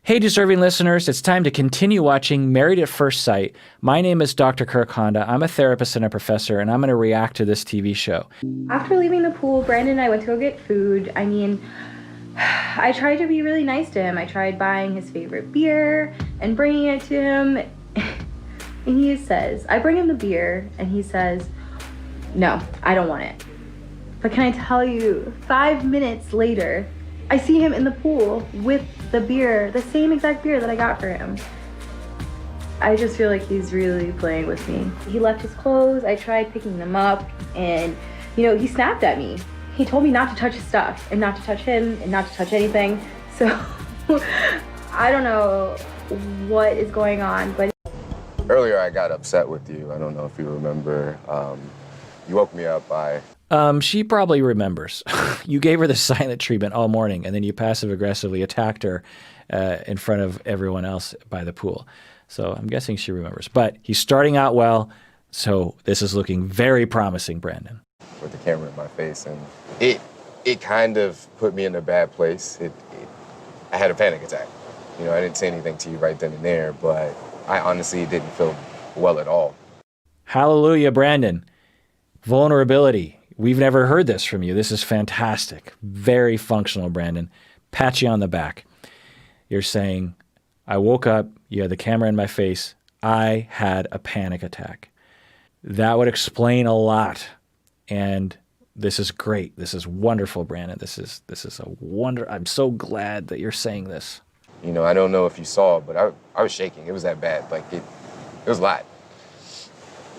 Hey, deserving listeners, it's time to continue watching Married at First Sight. My name is Dr. Kirk Honda. I'm a therapist and a professor, and I'm going to react to this TV show. After leaving the pool, Brandon and I went to go get food. I tried to be really nice to him. I tried buying his favorite beer and bringing it to him. And he says, I bring him the beer, and he says, no, I don't want it. But can I tell you, 5 minutes later, I see him in the pool with the beer, the same exact beer that I got for him. I just feel like he's really playing with me. He left his clothes, I tried picking them up, and he snapped at me. He told me not to touch his stuff, and not to touch him, and not to touch anything. So, I don't know what is going on, but... Earlier I got upset with you. I don't know if you remember. You woke me up by... She probably remembers. You gave her the silent treatment all morning, and then you passive-aggressively attacked her in front of everyone else by the pool. So I'm guessing she remembers. But he's starting out well, so this is looking very promising, Brandon. With the camera in my face, and it kind of put me in a bad place. I had a panic attack. I didn't say anything to you right then and there, but I honestly didn't feel well at all. Hallelujah, Brandon. Vulnerability. We've never heard this from you. This is fantastic. Very functional, Brandon. Pat you on the back. You're saying, I woke up, you had the camera in my face, I had a panic attack. That would explain a lot. And this is great. This is wonderful, Brandon. This is a wonder. I'm so glad that you're saying this. I don't know if you saw, but I was shaking. It was that bad. It was a lot.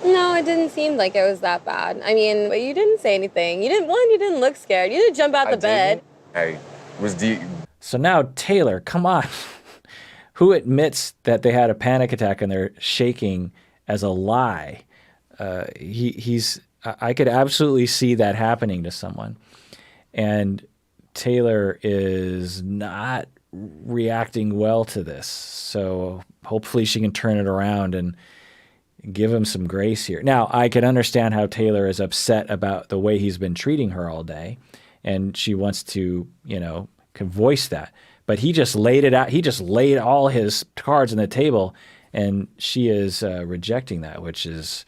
No, it didn't seem like it was that bad. But you didn't say anything. You didn't look scared. You didn't jump out the bed. I was deep. So now, Taylor, come on. Who admits that they had a panic attack and they're shaking as a lie? I could absolutely see that happening to someone. And Taylor is not reacting well to this. So hopefully she can turn it around and give him some grace here. Now, I can understand how Taylor is upset about the way he's been treating her all day, and she wants to, can voice that. But he just laid it out. He just laid all his cards on the table, and she is rejecting that, which is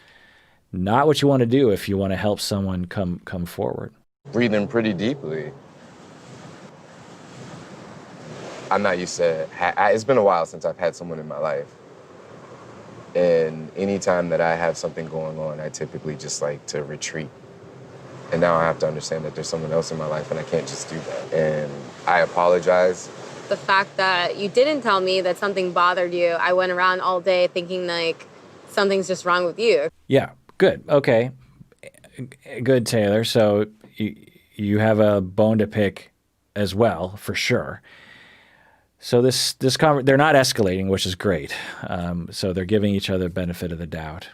not what you want to do if you want to help someone come forward. Breathing pretty deeply. I'm not used to it. It's been a while since I've had someone in my life. And anytime that I have something going on, I typically just like to retreat. And now I have to understand that there's someone else in my life and I can't just do that. And I apologize. The fact that you didn't tell me that something bothered you, I went around all day thinking something's just wrong with you. Yeah, good. Okay. Good, Taylor. So you have a bone to pick as well, for sure. So they're not escalating, which is great. So they're giving each other benefit of the doubt.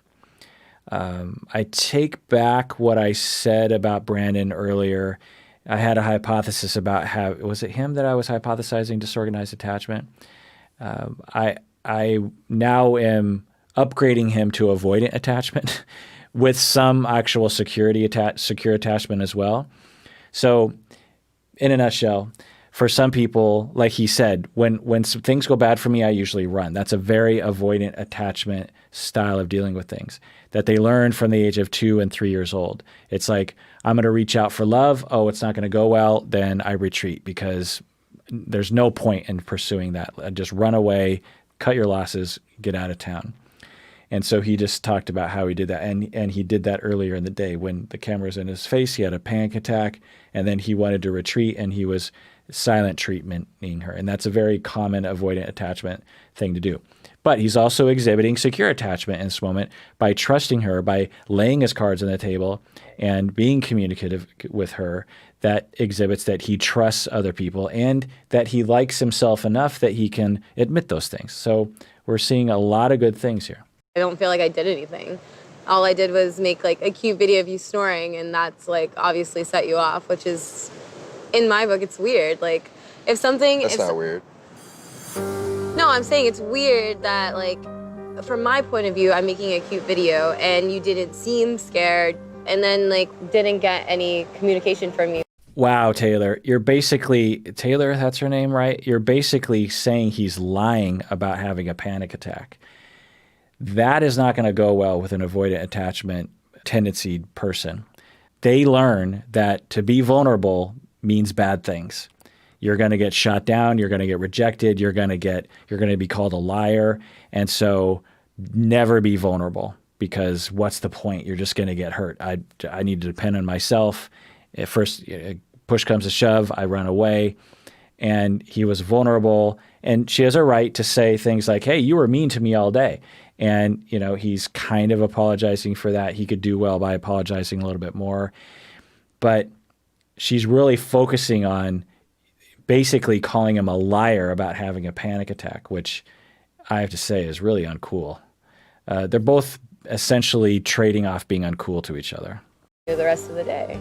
I take back what I said about Brandon earlier. I had a hypothesis about was it him that I was hypothesizing disorganized attachment? I now am upgrading him to avoidant attachment with some actual secure attachment as well. So in a nutshell, for some people, like he said, when some things go bad for me, I usually run. That's a very avoidant attachment style of dealing with things that they learned from the age of 2 and 3 years old. It's like, I'm going to reach out for love. Oh, it's not going to go well. Then I retreat because there's no point in pursuing that. Just run away, cut your losses, get out of town. And so he just talked about how he did that. And he did that earlier in the day when the camera's in his face. He had a panic attack, and then he wanted to retreat, and he was silent treatmenting her. And that's a very common avoidant attachment thing to do. But he's also exhibiting secure attachment in this moment by trusting her, by laying his cards on the table and being communicative with her. That exhibits that he trusts other people and that he likes himself enough that he can admit those things. So we're seeing a lot of good things here. I don't feel like I did anything. All I did was make a cute video of you snoring, and that's obviously set you off, which is, in my book, it's weird. If something... That's not weird. No, I'm saying it's weird that, from my point of view, I'm making a cute video, and you didn't seem scared, and then, didn't get any communication from me. Wow, Taylor, Taylor, that's her name, right? You're basically saying he's lying about having a panic attack. That is not going to go well with an avoidant attachment tendency person. They learn that to be vulnerable means bad things. You're going to get shot down, you're going to get rejected, you're going to be called a liar, and so never be vulnerable, because what's the point? You're just going to get hurt. I need to depend on myself. At first, push comes to shove, I run away. And he was vulnerable. And she has a right to say things like, hey, you were mean to me all day. And, he's kind of apologizing for that. He could do well by apologizing a little bit more. But she's really focusing on basically calling him a liar about having a panic attack, which I have to say is really uncool. They're both essentially trading off being uncool to each other. The rest of the day.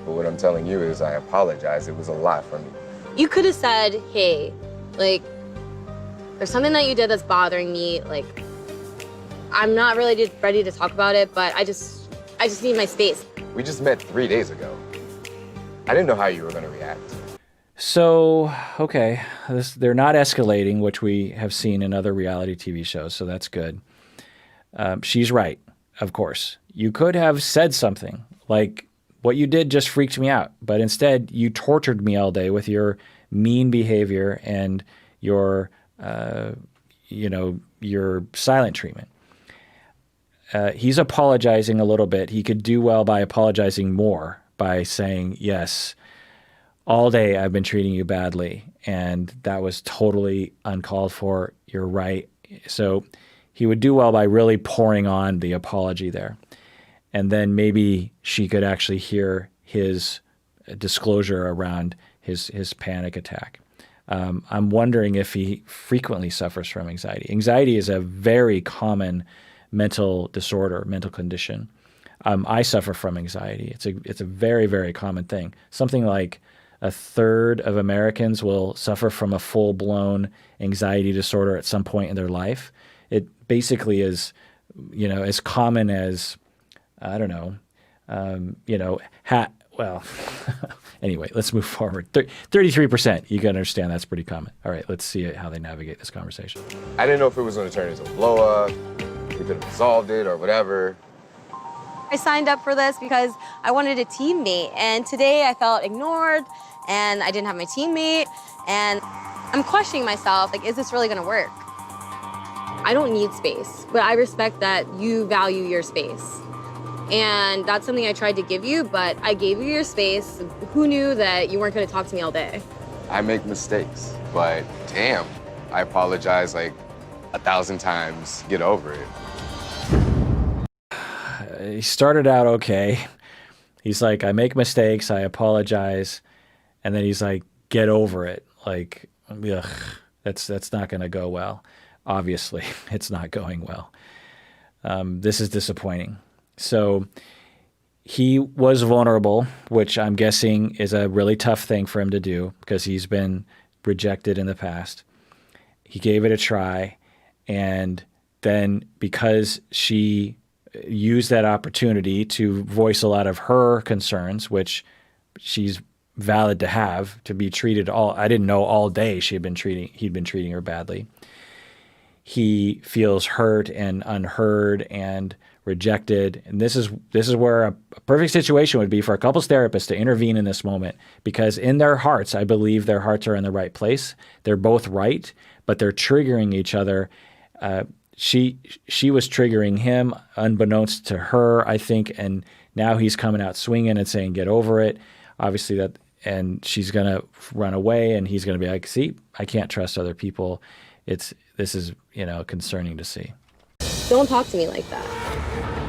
But what I'm telling you is I apologize. It was a lot for me. You could have said, hey, like, there's something that you did that's bothering me. Like, I'm not really ready to talk about it, but I just need my space. We just met 3 days ago. I didn't know how you were going to react. So, okay, they're not escalating, which we have seen in other reality TV shows, so that's good. She's right, of course. You could have said something like, what you did just freaked me out, but instead you tortured me all day with your mean behavior and your silent treatment. He's apologizing a little bit. He could do well by apologizing more, by saying, yes, all day I've been treating you badly, and that was totally uncalled for. You're right. So he would do well by really pouring on the apology there. And then maybe she could actually hear his disclosure around his panic attack. I'm wondering if he frequently suffers from anxiety. Anxiety is a very common mental disorder, mental condition. I suffer from anxiety. It's a very, very common thing. Something like a third of Americans will suffer from a full-blown anxiety disorder at some point in their life. It basically is, as common as, I don't know, anyway, let's move forward. 33%, you can understand that's pretty common. All right, let's see how they navigate this conversation. I didn't know if it was going to turn into a blow up, we could have resolved it or whatever. I signed up for this because I wanted a teammate, and today I felt ignored, and I didn't have my teammate, and I'm questioning myself, like, is this really gonna work? I don't need space, but I respect that you value your space. And that's something I tried to give you, but I gave you your space. Who knew that you weren't gonna talk to me all day? I make mistakes, but damn, I apologize like 1,000 times. Get over it. He started out okay. He's like, I make mistakes, I apologize. And then he's like, get over it. Like, ugh, that's not going to go well. Obviously, it's not going well. This is disappointing. So he was vulnerable, which I'm guessing is a really tough thing for him to do because he's been rejected in the past. He gave it a try. And then because she used that opportunity to voice a lot of her concerns, which she's valid to have, to be treated I didn't know all day he'd been treating her badly. He feels hurt and unheard and rejected. And this is where a perfect situation would be for a couples therapist to intervene in this moment, because in their hearts, I believe their hearts are in the right place. They're both right, but they're triggering each other. She was triggering him unbeknownst to her, I think, and now he's coming out swinging and saying, get over it. Obviously and she's going to run away, and he's going to be like, see, I can't trust other people. This is, concerning to see. Don't talk to me like that.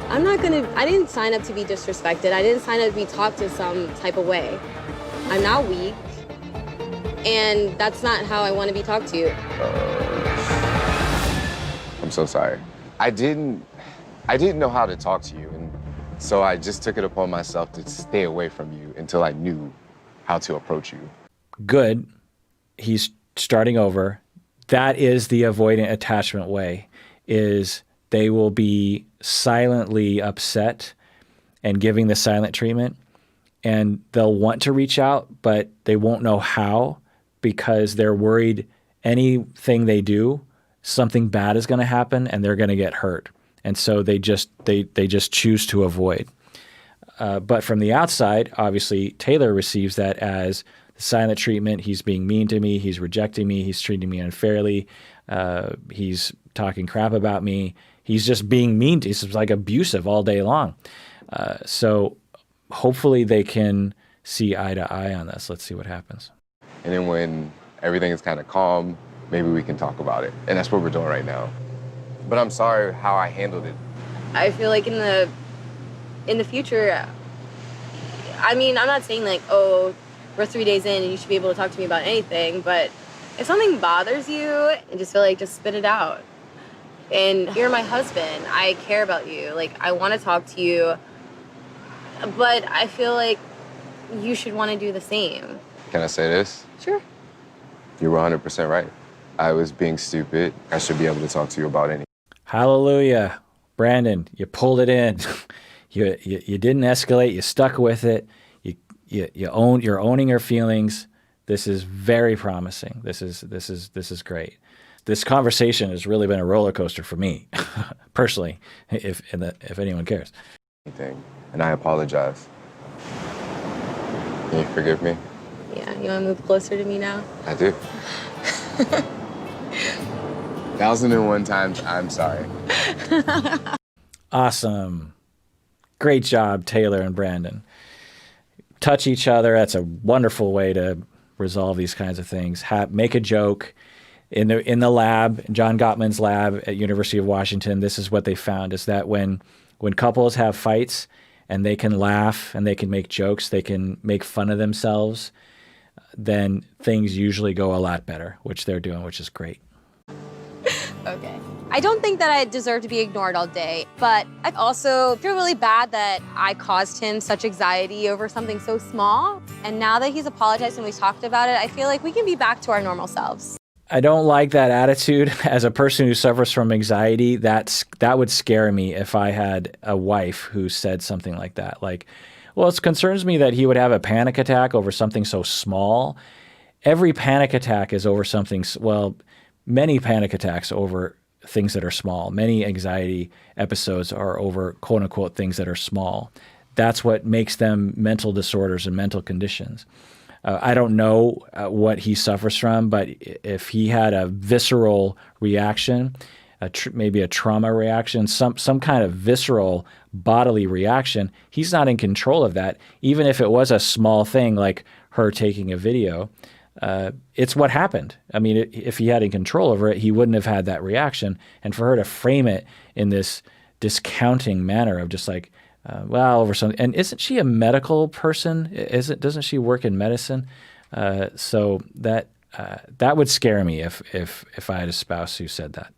I didn't sign up to be disrespected. I didn't sign up to be talked to some type of way. I'm not weak, and that's not how I want to be talked to. I'm so sorry. I didn't know how to talk to you, and so I just took it upon myself to stay away from you until I knew how to approach you. Good. He's starting over. That is the avoidant attachment way, is they will be silently upset and giving the silent treatment. and they'll want to reach out, but they won't know how because they're worried anything they do, something bad is going to happen and they're going to get hurt. And so they just choose to avoid. But from the outside, obviously, Taylor receives that as silent treatment. He's being mean to me. He's rejecting me. He's treating me unfairly. He's talking crap about me. He's just being mean. He's like abusive all day long. So hopefully they can see eye to eye on this. Let's see what happens. And then when everything is kind of calm, maybe we can talk about it. And that's what we're doing right now. But I'm sorry how I handled it. I feel like in the future, I mean, I'm not saying like, oh, we're 3 days in and you should be able to talk to me about anything, but if something bothers you, I just feel like just spit it out. And you're my husband. I care about you. Like, I want to talk to you, but I feel like you should want to do the same. Can I say this? Sure. You were 100% right. I was being stupid. I should be able to talk to you about anything. Hallelujah. Brandon, you pulled it in. You didn't escalate. You stuck with it. You're owning your feelings. This is very promising. This is great. This conversation has really been a roller coaster for me, personally, if anyone cares. And I apologize. Can you forgive me? Yeah, you want to move closer to me now? I do. 1,001 times I'm sorry. Awesome. Great job, Taylor and Brandon. Touch each other. That's a wonderful way to resolve these kinds of things. Make a joke. In the lab, John Gottman's lab at University of Washington, this is what they found, is that when couples have fights and they can laugh and they can make jokes, they can make fun of themselves, then things usually go a lot better, which they're doing, which is great. Okay. I don't think that I deserve to be ignored all day, but I also feel really bad that I caused him such anxiety over something so small. And now that he's apologized and we talked about it, I feel like we can be back to our normal selves. I don't like that attitude. As a person who suffers from anxiety, that would scare me if I had a wife who said something like that. Like, well, it concerns me that he would have a panic attack over something so small. Every panic attack is over something, well, many panic attacks over things that are small. Many anxiety episodes are over quote unquote things that are small. That's what makes them mental disorders and mental conditions. I don't know what he suffers from, but if he had a visceral reaction, maybe a trauma reaction, some kind of visceral bodily reaction, he's not in control of that. Even if it was a small thing like her taking a video, it's what happened. I mean, if he had in control over it, he wouldn't have had that reaction. And for her to frame it in this discounting manner of just like, well, over something. And isn't she a medical person? Doesn't she work in medicine? So that would scare me if I had a spouse who said that.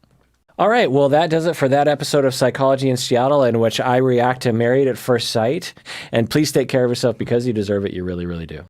All right, well, that does it for that episode of Psychology in Seattle, in which I react to Married at First Sight. And please take care of yourself because you deserve it. You really, really do.